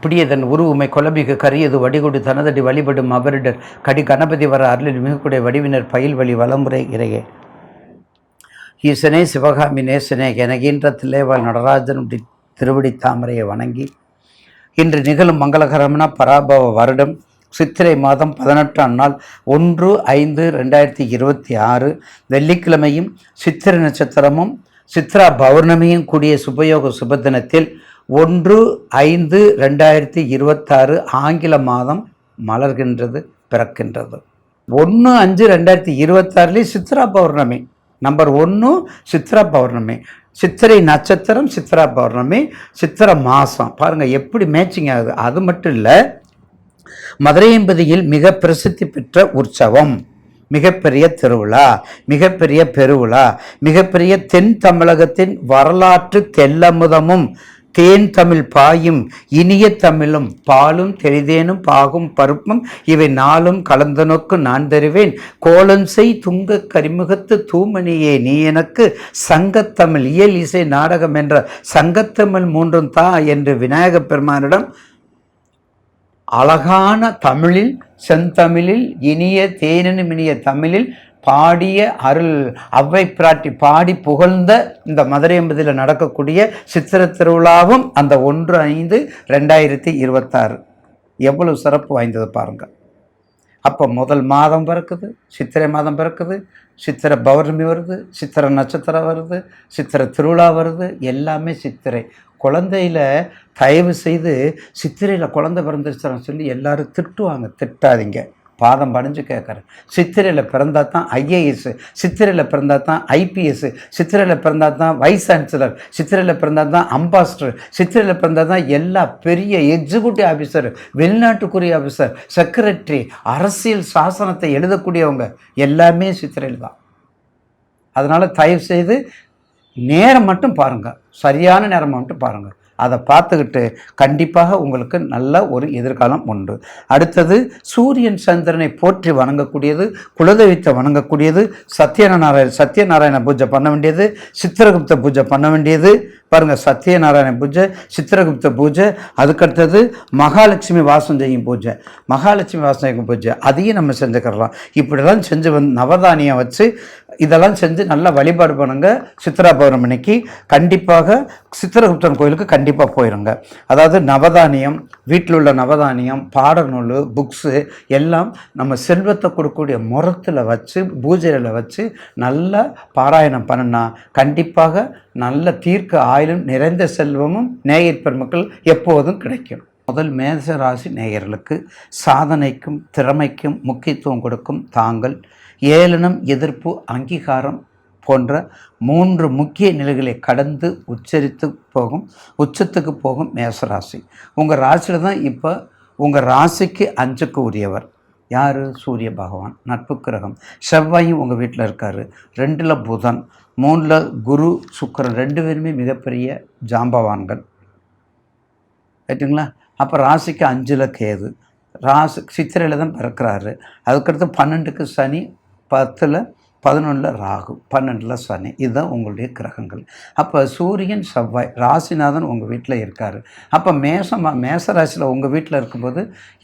பிடியதன் உருவுமை கொலமிகு கரியது வடிகொடு தனதடி வழிபடும் அவரிடர் கடி கணபதி வர அருளில் மிகக்கூடிய வடிவினர் பயில் வழி வளமுறை இறையே ஈசனே சிவகாமி நேசனே எனகின்ற தில்லைவாழ் நடராஜனுடைய திருவடி தாமரையை வணங்கி இன்று நிகழும் மங்களகரமான பராபவ வருடம் சித்திரை மாதம் 18ஆம் நாள் 1/5/2026 வெள்ளிக்கிழமையும் சித்திரை நட்சத்திரமும் சித்ரா பௌர்ணமியும் கூடிய சுபயோக சுபதினத்தில் 1/5/2026 ஆங்கில மாதம் மலர்கின்றது, பிறக்கின்றது. 1/5/2026 சித்ரா பௌர்ணமி. நம்பர் 1 சித்ரா பௌர்ணமி, சித்திரை நட்சத்திரம், சித்ரா பௌர்ணமி, சித்திரை மாதம். பாருங்கள் எப்படி மேட்சிங் ஆகுது. அது மட்டும் இல்லை, மதுரையம்பதியில் மிக பிரசித்தி பெற்ற உற்சவம், மிகப்பெரிய திருவிழா, மிகப்பெரிய பெருவிழா, மிகப்பெரிய தென் தமிழகத்தின் வரலாற்று தெல்லமுதமும் தேன் தமிழ் பாயும் இனிய தமிழும் பாலும் தெளிதேனும் பாகும் பருப்பும் இவை நாளும் கலந்த நோக்கு நான் தருவேன் கோலன்சை துங்க கரிமுகத்து தூமணியே நீ எனக்கு சங்கத்தமிழ் இயல் இசை நாடகம் என்ற சங்கத்தமிழ் மூன்றும் தா என்று விநாயகப் பெருமானிடம் அழகான தமிழில் செந்தமிழில் இனிய தேனினும் இனிய தமிழில் பாடிய அருள் அவ்வை பிராட்டி பாடி புகழ்ந்த இந்த மதுரையம்பதியில் நடக்கக்கூடிய சித்திரை திருவிழாவும் அந்த 1/5/2026 எவ்வளவு சிறப்பு வாய்ந்தது பாருங்கள். அப்போ முதல் மாதம் பிறக்குது, சித்திரை மாதம் பிறக்குது, சித்திரை பௌர்ணமி வருது, சித்திரை நட்சத்திரம் வருது, சித்திரை திருவிழா வருது, எல்லாமே சித்திரை. குழந்தையில் தயவு செய்து சித்திரையில் குழந்தை பிறந்துச்சுன்னு சொல்லி எல்லாரும் திட்டுவாங்க, திட்டாதீங்க. பாதம் பணிஞ்சு கேட்குறேன். சித்திரையில் பிறந்தா தான் ஐஏஎஸ், சித்திரையில் பிறந்தா தான் ஐபிஎஸ், சித்திரையில் பிறந்தா தான் வைஸ் சான்சலர், சித்திரையில் பிறந்தா தான் அம்பாஸ்டர், சித்திரையில் பிறந்தா தான் எல்லா பெரிய எக்ஸிக்யூட்டிவ் ஆஃபீஸர், வெளிநாட்டுக்குரிய ஆஃபீஸர், செக்ரட்டரி, அரசியல் சாசனத்தை எழுதக்கூடியவங்க எல்லாமே சித்திரையில் தான். அதனால் தயவு செய்து நேரம் மட்டும் பாருங்கள், சரியான நேரம் மட்டும் பாருங்கள். அதை பார்த்துக்கிட்டு கண்டிப்பாக உங்களுக்கு நல்ல ஒரு எதிர்காலம் உண்டு. அடுத்தது சூரியன் சந்திரனை போற்றி வணங்கக்கூடியது, குலதெய்வத்தை வணங்கக்கூடியது, சத்யநாராயண பூஜை பண்ண வேண்டியது, சித்திரகுப்த பூஜை பண்ண வேண்டியது. பாருங்கள், சத்யநாராயண பூஜை, சித்திரகுப்த பூஜை, அதுக்கடுத்தது மகாலட்சுமி வாசம் செய்யும் பூஜை, மகாலட்சுமி வாசம் செய்யும் பூஜை, அதையும் நம்ம செஞ்சுக்கிறலாம். இப்படிலாம் செஞ்சு நவதானியம் வச்சு இதெல்லாம் செஞ்சு நல்லா வழிபாடு பண்ணுங்க. சித்ரா பௌர்ணமிக்கு கண்டிப்பாக சித்திரகுப்தன் கோயிலுக்கு கண்டிப்பாக போயிடுங்க. அதாவது நவதானியம், வீட்டில் உள்ள நவதானியம், பாடநூல், புக்ஸு எல்லாம் நம்ம செல்வத்தை கொடுக்கக்கூடிய முறத்தில் வச்சு பூஜையில் வச்சு நல்லா பாராயணம் பண்ணினா கண்டிப்பாக நல்ல தீர்க்க ஆயுளும் நிறைந்த செல்வமும் நேயர் பெருமக்கள் எப்போதும் கிடைக்கும். முதல் மேச ராசி நேயர்களுக்கு சாதனைக்கும் திறமைக்கும் முக்கியத்துவம் கொடுக்கும் தாங்கள் ஏளனம், எதிர்ப்பு, அங்கீகாரம் போன்ற 3 முக்கிய நிலைகளை கடந்து உச்சத்துக்கு போகும் மேசராசி. உங்கள் ராசியில் தான் இப்போ உங்கள் ராசிக்கு 5க்கு உரியவர் யார்? சூரிய பகவான், நட்பு கிரகம். செவ்வாயும் உங்கள் வீட்டில் இருக்கார், 2ல் புதன், 3ல் குரு, சுக்கிரன், 2 பேருமே மிகப்பெரிய ஜாம்பவான்கள். ரைட்டுங்களா? அப்போ ராசிக்கு 5ல் கேது, ராசி சித்திரையில் தான் பிறக்கிறாரு. அதுக்கடுத்து 12க்கு சனி, 10ல் 11ல் ராகு, 12ல் சனி. இதுதான் உங்களுடைய கிரகங்கள். அப்போ சூரியன் செவ்வாய் ராசிநாதன் உங்கள் வீட்டில் இருக்கார். அப்போ மேச ராசியில் உங்கள் வீட்டில் இருக்கும்போது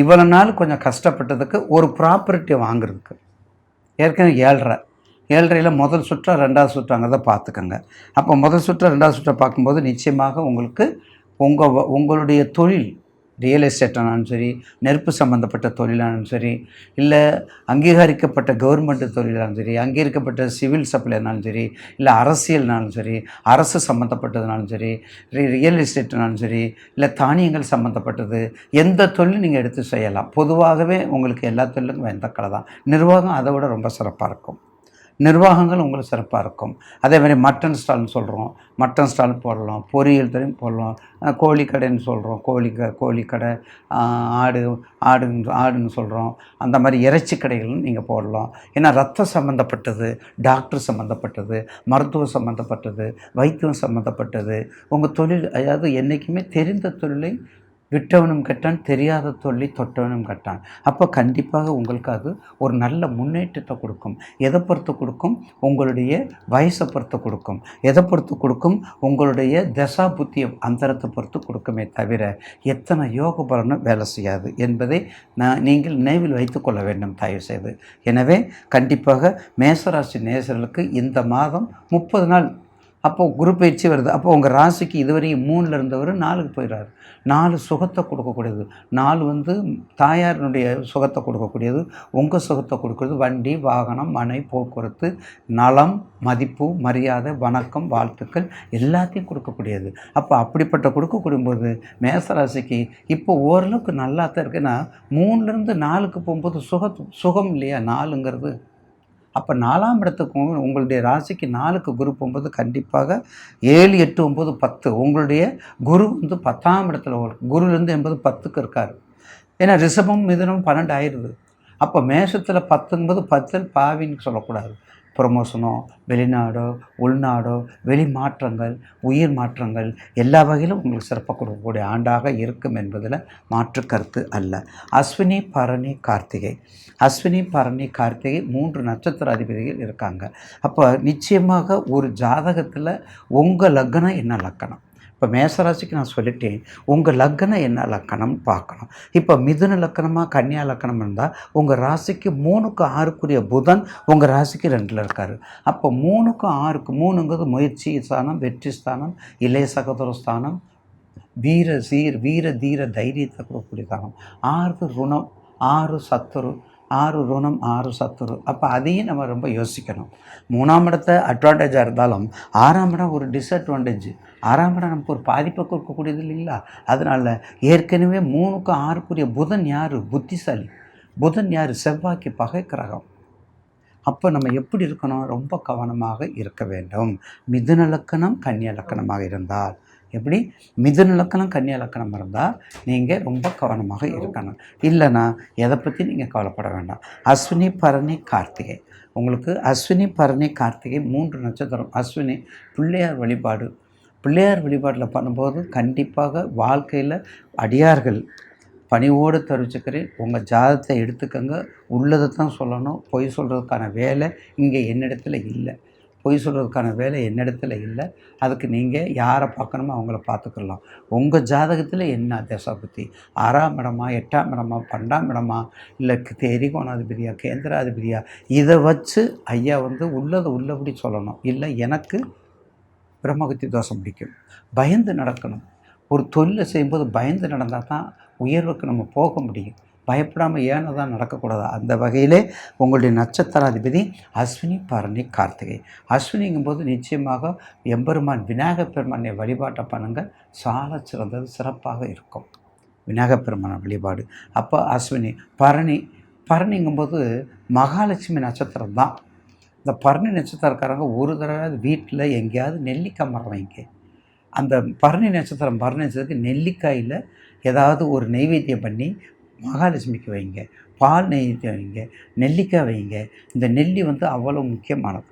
இவ்வளோ நாள் கொஞ்சம் கஷ்டப்பட்டதுக்கு ஒரு ப்ராப்பர்ட்டி வாங்குறதுக்கு ஏற்கனவே 7.5 முதல் சுற்றா 2வது சுற்றாங்கிறத பார்த்துக்கோங்க. அப்போ முதல் சுற்று 2வது சுற்றை பார்க்கும்போது நிச்சயமாக உங்களுக்கு உங்களுடைய தொழில், ரியல் எஸ்டேட்டானாலும் சரி, நெருப்பு சம்மந்தப்பட்ட தொழிலானாலும் சரி, இல்லை அங்கீகரிக்கப்பட்ட கவர்மெண்ட் தொழிலானாலும் சரி, அங்கீகரிக்கப்பட்ட சிவில் சப்ளைனாலும் சரி, இல்லை அரசியல்னாலும் சரி, அரசு சம்மந்தப்பட்டதுனாலும் சரி, ரியல் எஸ்டேட்னாலும் சரி, இல்லை தானியங்கள் சம்மந்தப்பட்டது, எந்த தொழில் நீங்கள் எடுத்து செய்யலாம். பொதுவாகவே உங்களுக்கு எல்லா தொழிலுக்கும் எந்த கலை தான். நிர்வாகம் அதை விட ரொம்ப சிறப்பாக இருக்கும். நிர்வாகங்கள் உங்களுக்கு சிறப்பாக இருக்கும். அதே மாதிரி மட்டன் ஸ்டால்னு சொல்கிறோம், மட்டன் ஸ்டால் போடலாம், பொரியல் துறையும் போடலாம், கோழிக்கடைன்னு சொல்கிறோம், கோழிக்கடை, ஆடுன்னு சொல்கிறோம். அந்த மாதிரி இறைச்சி கடைகளும் நீங்கள் போடலாம். ஏன்னா ரத்தம் சம்மந்தப்பட்டது, டாக்டர் சம்மந்தப்பட்டது, மருத்துவம் சம்மந்தப்பட்டது, வைத்தியம் சம்மந்தப்பட்டது உங்கள் தொழில். அதாவது என்றைக்குமே தெரிந்த தொழிலை விட்டவனும் கெட்டான், தெரியாத தொல்லை தொட்டவனும் கெட்டான். அப்போ கண்டிப்பாக உங்களுக்கு அது ஒரு நல்ல முன்னேற்றத்தை கொடுக்கும். எதை பொறுத்து கொடுக்கும்? உங்களுடைய வயசை பொறுத்து கொடுக்கும். எதை பொறுத்து கொடுக்கும்? உங்களுடைய தசா புத்தியம் அந்தரத்தை பொறுத்து கொடுக்குமே தவிர எத்தனை யோக பலனும் வேலை செய்யாது என்பதை நீங்கள் நினைவில் வைத்து கொள்ள வேண்டும் தயவுசெய்து. எனவே கண்டிப்பாக மேசராசி நேசர்களுக்கு இந்த மாதம் 30 நாள் அப்போது குரு பயிற்சி வருது. அப்போ உங்கள் ராசிக்கு இதுவரையும் 3ல் இருந்தவர் 4க்கு போயிடுறாரு. 4 சுகத்தை கொடுக்கக்கூடியது. 4 தாயாரினுடைய சுகத்தை கொடுக்கக்கூடியது, உங்கள் சுகத்தை கொடுக்குறது. வண்டி, வாகனம், மனை, போக்குவரத்து, நலம், மதிப்பு, மரியாதை, வணக்கம், வாழ்த்துக்கள் எல்லாத்தையும் கொடுக்கக்கூடியது. அப்போ அப்படிப்பட்ட கொடுக்கக்கூடியபோது மேசராசிக்கு இப்போ ஓரளவுக்கு நல்லா தான் இருக்குன்னா 3லேருந்து 4க்கு போகும்போது சுகம் இல்லையா 4ங்கிறது. அப்போ 4ஆம் இடத்துக்கு உங்களுடைய ராசிக்கு 4க்கு குரு போகும்போது கண்டிப்பாக 7, 8, 9, 10 உங்களுடைய குரு 10ஆம் இடத்துல குருலேருந்து 10க்கு இருக்கார். ஏன்னா ரிஷபம் மிதுனம் 12 ஆயிடுது. அப்போ மேஷத்தில் 10ங்கும்போது 10 பாவின்னு சொல்லக்கூடாது. ப்ரொமோஷனோ, வெளிநாடோ, உள்நாடோ, வெளி மாற்றங்கள், உயிர் மாற்றங்கள் எல்லா வகையிலும் உங்களுக்கு சிறப்பாக கொடுக்கக்கூடிய ஆண்டாக இருக்கும் என்பதில் மாற்று கருத்து அல்ல. அஸ்வினி, பரணி, கார்த்திகை. அஸ்வினி, பரணி, கார்த்திகை 3 நட்சத்திர அதிபதிகள் இருக்காங்க. அப்போ நிச்சயமாக ஒரு ஜாதகத்தில் உங்கள் லக்னம் என்ன லக்கணம்? இப்போ மேசராசிக்கு நான் சொல்லிட்டேன், உங்கள் லக்னம் என்ன லக்கணம்னு பார்க்கணும். இப்போ மிதுன லக்கணமாக கன்னியா லக்கணம் இருந்தால் உங்கள் ராசிக்கு 3க்கு 6க்குரிய புதன் உங்கள் ராசிக்கு 2ல் இருக்கார். அப்போ 3க்கு 6க்கு 3ங்கிறது முயற்சி ஸ்தானம், வெற்றி ஸ்தானம், இளைய சகோதர ஸ்தானம், வீர தீர தைரியத்தை கொடுக்கக்கூடிய ஸ்தானம். 6 ருணம், 6 சத்துரு, 6 ருணம், 6 சத்துரு. அப்போ அதையும் நம்ம ரொம்ப யோசிக்கணும். 3ஆம் இடத்த அட்வான்டேஜாக இருந்தாலும் 6ஆம் இடம் ஒரு டிஸ்அட்வான்டேஜ். 6ஆம் இடம் நமக்கு ஒரு பாதிப்பை கொடுக்கக்கூடியது இல்லைங்களா? அதனால் ஏற்கனவே 3க்கு 6க்குரிய புதன் யார்? புத்திசாலி. புதன் யார்? செவ்வாய்க்கு பகை கிரகம். அப்போ நம்ம எப்படி இருக்கணும்? ரொம்ப கவனமாக இருக்க வேண்டும். மிதுன லக்கணம் கன்னியா லக்கணமாக இருந்தால் எப்படி? மிதுன லக்கணம் கன்னியா லக்கணம் இருந்தால் நீங்கள் ரொம்ப கவனமாக இருக்கணும். இல்லைன்னா எதை பற்றி நீங்கள் கவலைப்பட வேண்டாம். அஸ்வினி, பரணி, கார்த்திகை. உங்களுக்கு அஸ்வினி, பரணி, கார்த்திகை 3 நட்சத்திரம். அஸ்வினி பிள்ளையார் வழிபாடு. பிள்ளையார் வழிபாட்டில் பண்ணும்போது கண்டிப்பாக வாழ்க்கையில் அடியார்கள் பணிவோடு தெரிவிச்சுக்கிறேன். உங்கள் ஜாதகத்தை எடுத்துக்கங்க. உள்ளதை தான் சொல்லணும். பொய் சொல்கிறதுக்கான வேலை இங்கே என்னிடத்துல இல்லை. பொய் சொல்கிறதுக்கான வேலை என்னிடத்துல இல்லை. அதுக்கு நீங்கள் யாரை பார்க்கணுமோ அவங்கள பார்த்துக்கலாம். உங்கள் ஜாதகத்தில் என்ன தசாபுத்தி? 6ஆம் இடமா, 8ஆம் இடமா, 12ஆம் இடமா, இல்லை எரிகோணாதிபதியா, கேந்திராதிபதியா, இதை வச்சு ஐயா உள்ளதை உள்ளபடி சொல்லணும். இல்லை எனக்கு பிரம்மகத்தி தோஷம் பிடிக்கும், பயந்து நடக்கணும். ஒரு தொழிலை செய்யும்போது பயந்து நடந்தால் தான் உயர்வுக்கு நம்ம போக முடியும். பயப்படாமல் ஏன்னா தான் நடக்கக்கூடாது. அந்த வகையிலே உங்களுடைய நட்சத்திராதிபதி அஸ்வினி, பரணி, கார்த்திகை. அஸ்வினிங்கும்போது நிச்சயமாக எம்பெருமான் விநாயகப் பெருமானை வழிபாட்டை பண்ணுங்கள். சால சிறந்தது, சிறப்பாக இருக்கும் விநாயகப் பெருமான வழிபாடு. அப்போ அஸ்வினி. பரணிங்கும்போது மகாலட்சுமி நட்சத்திரம் தான். இந்த பரணி நட்சத்திரக்காரங்க ஒரு தடவை வீட்டில் எங்கேயாவது நெல்லிக்காய் மரம் வைங்க. அந்த பரணி நட்சத்திரத்துக்கு நெல்லிக்காயில் ஏதாவது ஒரு நெய்வேத்தியம் பண்ணி மகாலட்சுமிக்கு வைங்க. பால் நெய்வேத்தியம் வைங்க, நெல்லிக்காய் வைங்க. இந்த நெல்லி அவ்வளோ முக்கியமானது.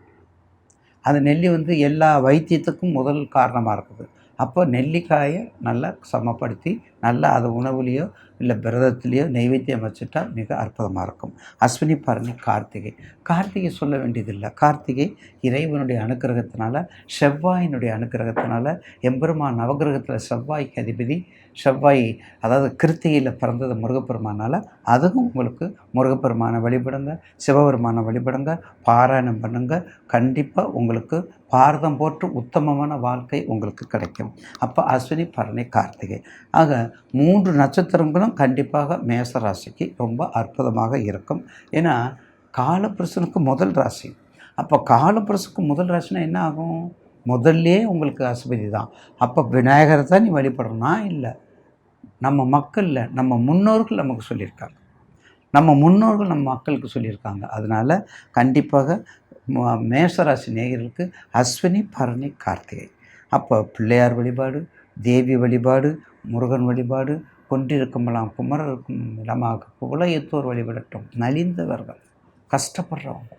அந்த நெல்லி எல்லா வைத்தியத்துக்கும் முதல் காரணமாக இருக்குது. அப்போ நெல்லிக்காயை நல்லா சமப்படுத்தி நல்லா அதை உணவுலேயோ இல்லை விரதத்துலேயோ நைவேத்தியம் வச்சுட்டா மிக அற்புதமாக இருக்கும். அஸ்வினி, பரணி, கார்த்திகை சொல்ல வேண்டியதில்லை. கார்த்திகை இறைவனுடைய அனுக்கிரகத்தினால, செவ்வாயினுடைய அனுக்கிரகத்தினால, எம்பெருமான் நவகிரகத்தில் செவ்வாய்க்கு அதிபதி. செவ்வாய் அதாவது கிருத்திகையில் பிறந்தது முருகப்பெருமானால் அதுவும் உங்களுக்கு முருகப்பெருமானை வழிபடுங்க, சிவபெருமானை வழிபடுங்க, பாராயணம் பண்ணுங்க. கண்டிப்பாக உங்களுக்கு பாரதம் போட்டு உத்தமமான வாழ்க்கை உங்களுக்கு கிடைக்கும். அப்போ அஸ்வினி, பரணி, கார்த்திகை ஆக 3 நட்சத்திரங்களும் கண்டிப்பாக மேச ராசிக்கு ரொம்ப அற்புதமாக இருக்கும். ஏன்னா காலபுருஷனுக்கு முதல் ராசி. அப்போ காலபுருஷனுக்கு முதல் ராசினா என்ன ஆகும்? முதல்லே உங்களுக்கு அசுபதி தான். அப்போ விநாயகரை தான் நீ வழிபடணும்னா இல்லை, நம்ம மக்களில் நம்ம முன்னோர்கள் நமக்கு சொல்லியிருக்காங்க. நம்ம முன்னோர்கள் நம்ம மக்களுக்கு சொல்லியிருக்காங்க. அதனால் கண்டிப்பாக மேஷராசி நேயர்களுக்கு அஸ்வினி, பரணி, கார்த்திகை. அப்போ பிள்ளையார் வழிபாடு, தேவி வழிபாடு, முருகன் வழிபாடு, கொன்றிருக்குமெல்லாம் குமரருக்கும் இடமாக புகழையத்தோர் வழிபடட்டும். நலிந்தவர்கள், கஷ்டப்படுறவங்க,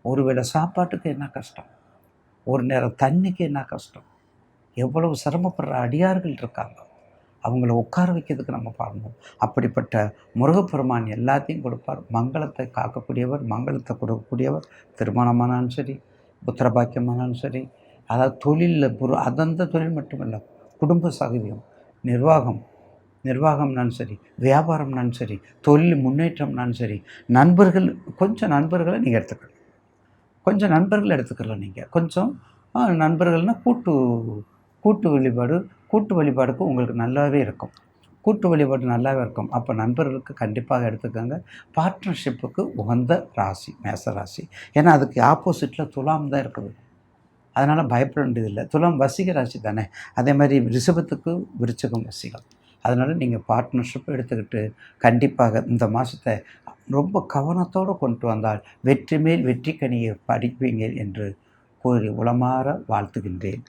ஒருவேளை சாப்பாட்டுக்கு என்ன கஷ்டம், ஒரு நேரம் தண்ணிக்கு என்ன கஷ்டம், எவ்வளவு சிரமப்படுற அடியார்கள் இருக்காங்க. அவங்கள உட்கார வைக்கிறதுக்கு நம்ம பாடணும். அப்படிப்பட்ட முருகப்பெருமான் எல்லாத்தையும் கொடுப்பார். மங்களத்தை காக்கக்கூடியவர், மங்களத்தை கொடுக்கக்கூடியவர். திருமணமானாலும் சரி, புத்திரபாக்கியமானாலும் சரி, அதாவது தொழிலில் அந்தந்த தொழில் மட்டுமல்ல, குடும்ப சகதியம், நிர்வாகம் நிர்வாகம்னாலும் சரி, வியாபாரம்னாலும் சரி, தொழில் முன்னேற்றம்னாலும் சரி, நண்பர்கள் கொஞ்சம் நண்பர்களை நீங்கள் எடுத்துக்கலாம். கொஞ்சம் நண்பர்கள் எடுத்துக்கலாம் நீங்கள். கொஞ்சம் நண்பர்கள்னால் கூட்டு வழிபாடு, கூட்டு வழிபாடுக்கு உங்களுக்கு நல்லாவே இருக்கும். கூட்டு வழிபாடு நல்லாவே இருக்கும். அப்போ நண்பர்களுக்கு கண்டிப்பாக எடுத்துக்கோங்க. பார்ட்னர்ஷிப்புக்கு உகந்த ராசி மேச ராசி. ஏன்னா அதுக்கு ஆப்போசிட்டில் துலாம் தான் இருக்குது. அதனால் பயப்பட வேண்டியதில்லை. துலாம் வசிக ராசி தானே. அதே மாதிரி ரிஷபத்துக்கு விருச்சிகம் வசிகம். அதனால் நீங்கள் பார்ட்னர்ஷிப் எடுத்துக்கிட்டு கண்டிப்பாக இந்த மாதத்தை ரொம்ப கவனத்தோடு கொண்டு வந்தால் வெற்றி மேல் வெற்றி கனியை படிப்பீங்க என்று கூறி உளமாற வாழ்த்துகின்றேன்.